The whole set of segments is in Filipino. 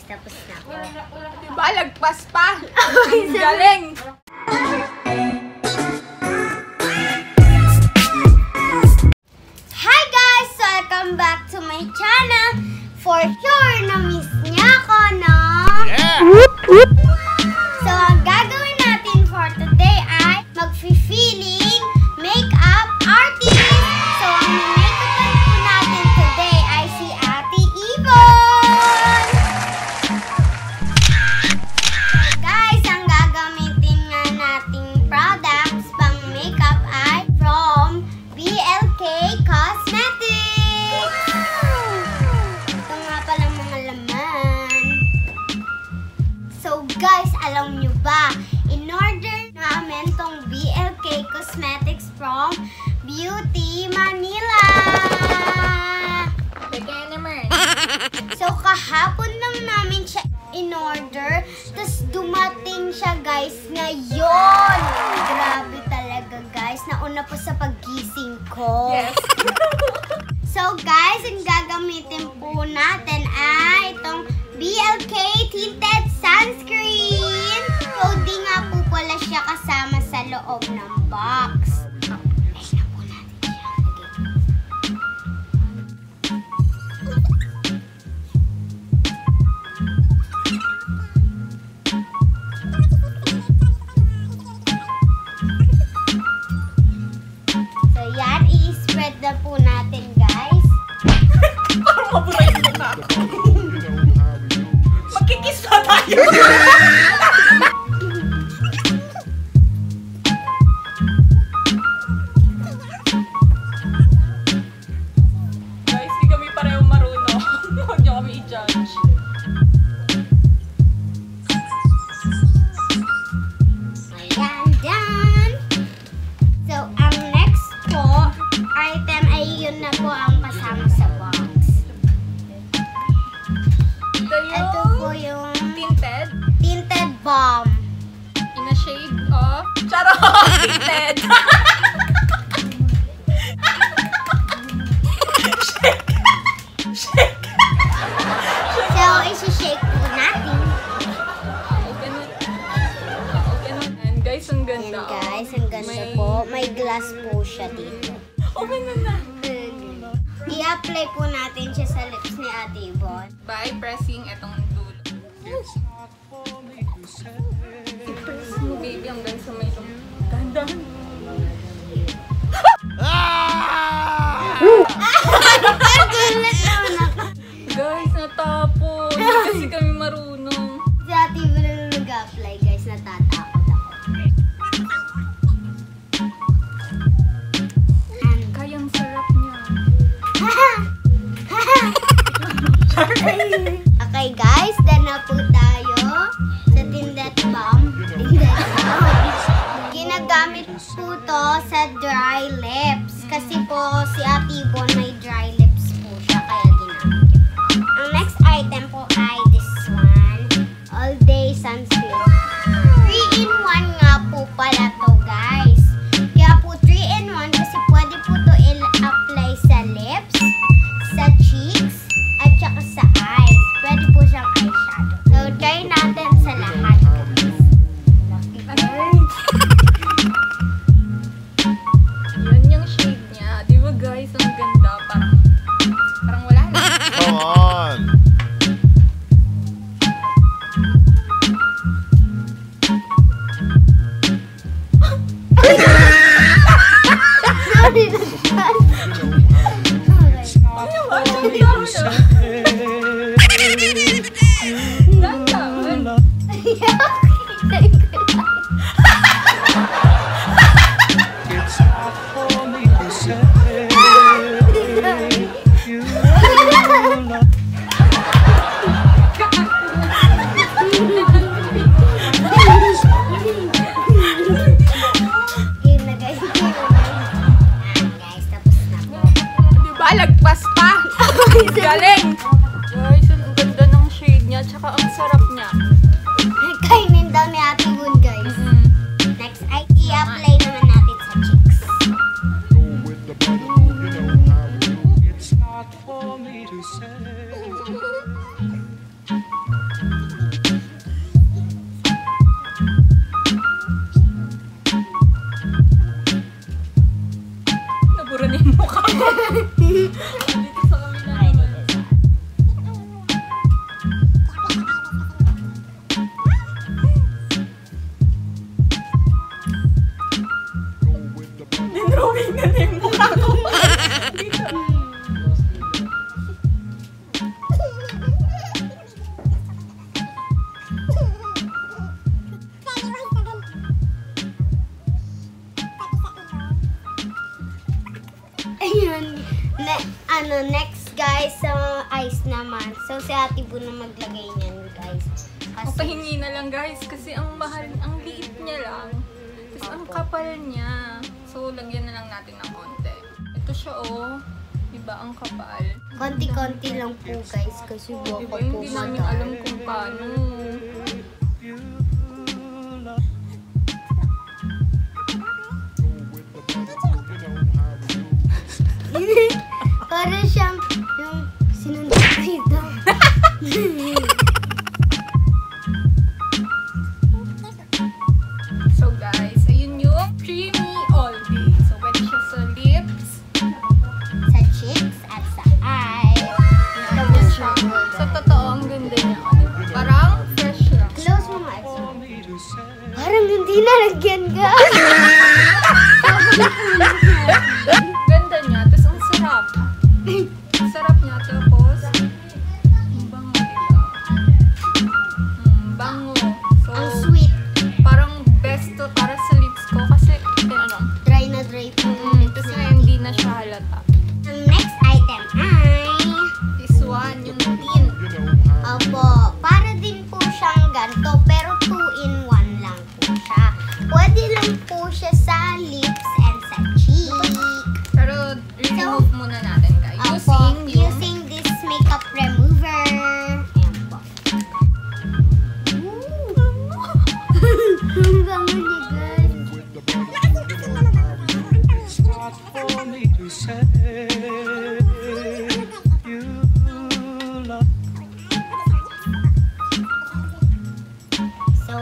tapos na po. Diba, lagpas pa. Ang galing. Hi guys! Welcome back to my channel. For sure, na-miss niya ako, no? Yeah! So, ang gagawin natin for today ay mag-feeling makeup artist. So, ang makeupan po natin today ay si Ate Yvonne. So, guys, ang gagamitin nga nating products pang makeup ay from BLK Cosmetics. Ito nga palang mga laman. So guys, alam nyo ba, in-order namin tong BLK Cosmetics from Beauty Manila. So kahapon lang namin siya in-order, tapos dumating siya guys ngayon. Grabe talaga guys, nauna pa sa paggising ko. Yes. So guys, ang gagamitin po natin ay itong BLK Tinted Sunscreen. So di nga po pala siya kasama sa loob ng box. Ayun na po natin siya. So yan, i-spread na po natin guys. Parang mabulay mo na ako. Magkikiss na tayo. Guys, di kami pareho marunong. Huwag niyo kami i-judge. Ayan, done! So, ang next po, item ay yun na po ang kasama sa box. Ito po yung Tinted Tinted Balm. in a shade of charot! Tinted! Shake! So, isi-shake po natin. Open it. Open it. And guys, ang Ayan ganda. guys, ang ganda po. May glass po siya dito. Open mo na. I-apply po natin siya sa lips ni Ate Yvonne. By pressing itong dulo. I-press mo, baby, hanggang sa may dahan-dahan. Gulat naman ako. Guys, natapon. Hindi kasi kami marunong. Si Ate Yvonne na nag-apply guys, natatakot ako. Kayang sarap niya. Okay guys, done na po tayo sa Tinted Balm. Ginagamit po to sa dry lips. Kasi po si Ate Yvonne may dry lips po siya, kaya ginamit niya. Ang next item po ay this one. All Day Sunscreen. 3-in-1 nga po pala to guys. Kaya po 3-in-1 kasi pwede po to i-apply sa lips, sa cheeks, at saka sa eyes. Pwede po siyang eyeshadow. So, try natin sa lahat. Yan yung shade niya. Di ba guys, ang ganda. Parang wala na. Come on! Sorry na Game na guys. Guys, tapos na po. Diba, lagpas pa. Galing. Guys, ang ganda ng shade niya. Tsaka ang sarap niya. Kainin daw ni Ate Yvonne guys. Next ay i-apply naman natin sa cheeks. It's not for me to say. Next guys, ice naman. So si Ate Bu na maglagay niyan guys. O pahingi na lang guys kasi ang mahal, ang liit niya lang. Tapos ang kapal niya. So lagyan na lang natin ng konti. Ito siya oh. Diba ang kapal? Konti-konti lang po guys kasi baka Diba po hindi namin alam madami. kung paano. Para siyang yung sinunod dito. So guys, ayun yung creamy all day. So pwede siya sa lips. Sa cheeks at sa eyes. Ayan siya. Sa totoo, ang ganda niya. Parang fresh lang. Close mo nga. Parang hindi nalagyan ka. Ganda niya. Tapos ang sarap. Ang sarap niya. Tapos, ang bango diba? Bango. So, Ang sweet. parang best to para sa lips ko. Kasi, ano, Dry na dry po yung lips tapos na. hindi na siya halata. Ang next item ay... This one, yung tin. Opo, para din po siyang ganito, pero 2-in-1 lang po siya. Pwede lang po siya sa lips and sa cheek. Pero, remove muna natin guys. Opo, using this makeup remover. Ayan po. Ang bango ni guys. So,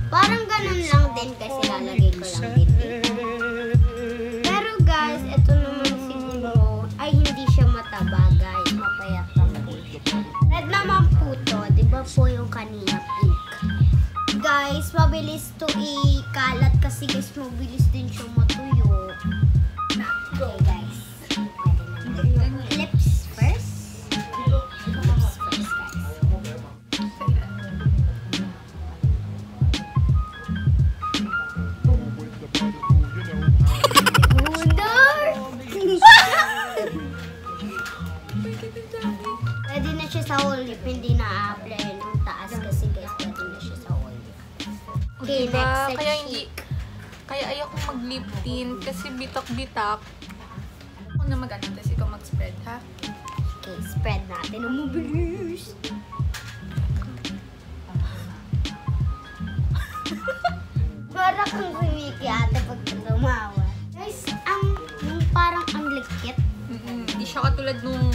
parang ganun lang din kasi lalagay ko lang din dito. Pero guys, ito naman siguro ay hindi siya mataba guys. Mapayat lang po siya. Red naman po to. Diba po yung kanina pink? Guys, mabilis to ikalat kasi guys, mabilis din siya matuyo. Okay guys. Lips first. Lips first guys. Pwede na siya sa whole lip, hindi na-apply ng taas kasi guys, pwede na siya sa whole lip. Okay, Diba? next sa Kaya cheek. Kaya ayokong mag-lip tint kasi bitak-bitak. Ako na mag-ano, tapos ikaw mag-spread, ha? Okay, spread natin ang mabilis. Para kang kumiki ate pag tumawa. Guys, yung parang ang likit. Hindi siya katulad nung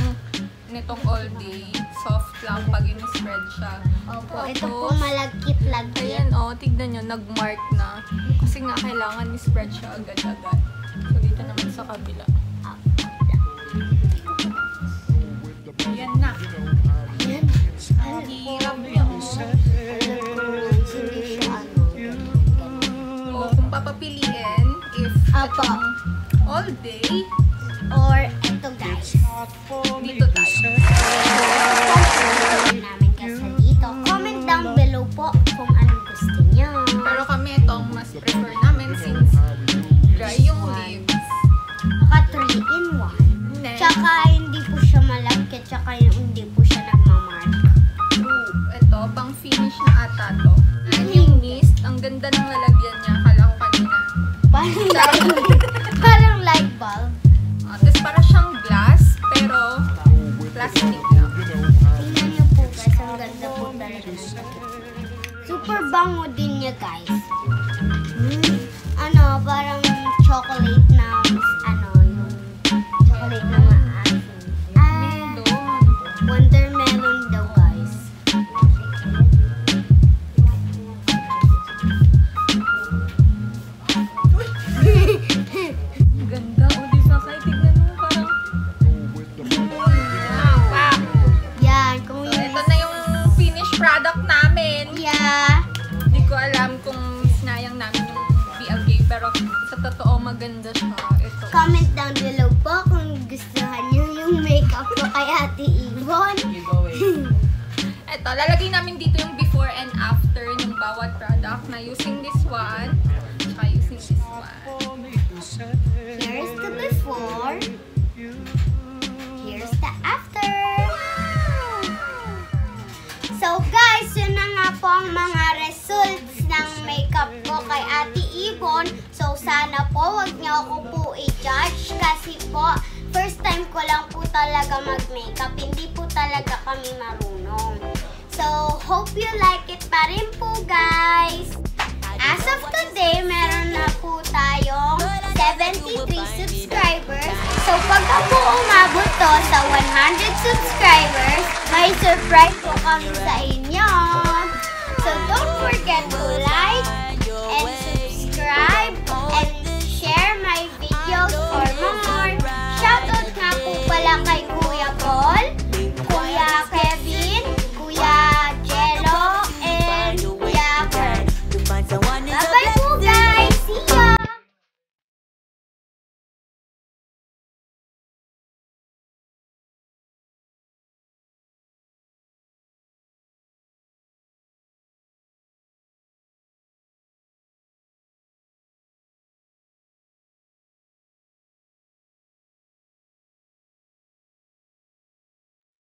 nitong all day. Soft lang pag in-spread siya. Opo, ito Tapos, po malagkit-lagkit. ayan o, tignan nyo, nag-mark na. Kasi nga kailangan i-spread siya agad-agad. So dito naman sa kabila. Ayan na. Ayan. Ang hirap niya o. Hindi siya ano. O kung papapiliin, if Apo. all day, Or ito guys. dito tayo. Namin kasi dito. Comment down below po kung anong gusto niyo. Pero kami itong mas prefer namin since dry yung lips. Naka 3-in-1. Next, Tsaka hindi po siya malagkit. Tsaka hindi po siya nagmamark. ito, pang finish na ata to. And yung mist, ang ganda ng lalagyan niya. Kala ko kanina. Parang light bulb. Tapos para siyang glass, pero plastic lang. Tingnan niyo po guys. Ang ganda po talaga. Super bango din niya guys. Ano, parang chocolate na yung chocolate na maasim. Melon. Watermelon daw guys. Ang ganda. O, di ba kayo? Tignan mo, parang... Wow! Yan, kung So, ito na yung finished product namin. yeah. Hindi ko alam kung sinayang namin yung BLK, pero sa totoo maganda siya. Ito. Comment down below po kung gustuhan niyo yung makeup ko kay Ate Yvonne. Ito, lalagay namin dito yung before and after ng bawat product na using this one, tsaka using this one. Here's the before. Here's the ang mga results ng makeup ko kay Ate Ibon. So, sana po wag niyo ako po i-judge kasi po, first time ko lang po talaga mag-makeup. Hindi po talaga kami marunong. So, hope you like it pa rin po, guys. As of today, meron na po tayong 73 subscribers. So, pagka po umabot to sa 100 subscribers, may surprise po kami sa inyo. So, don't forget to like,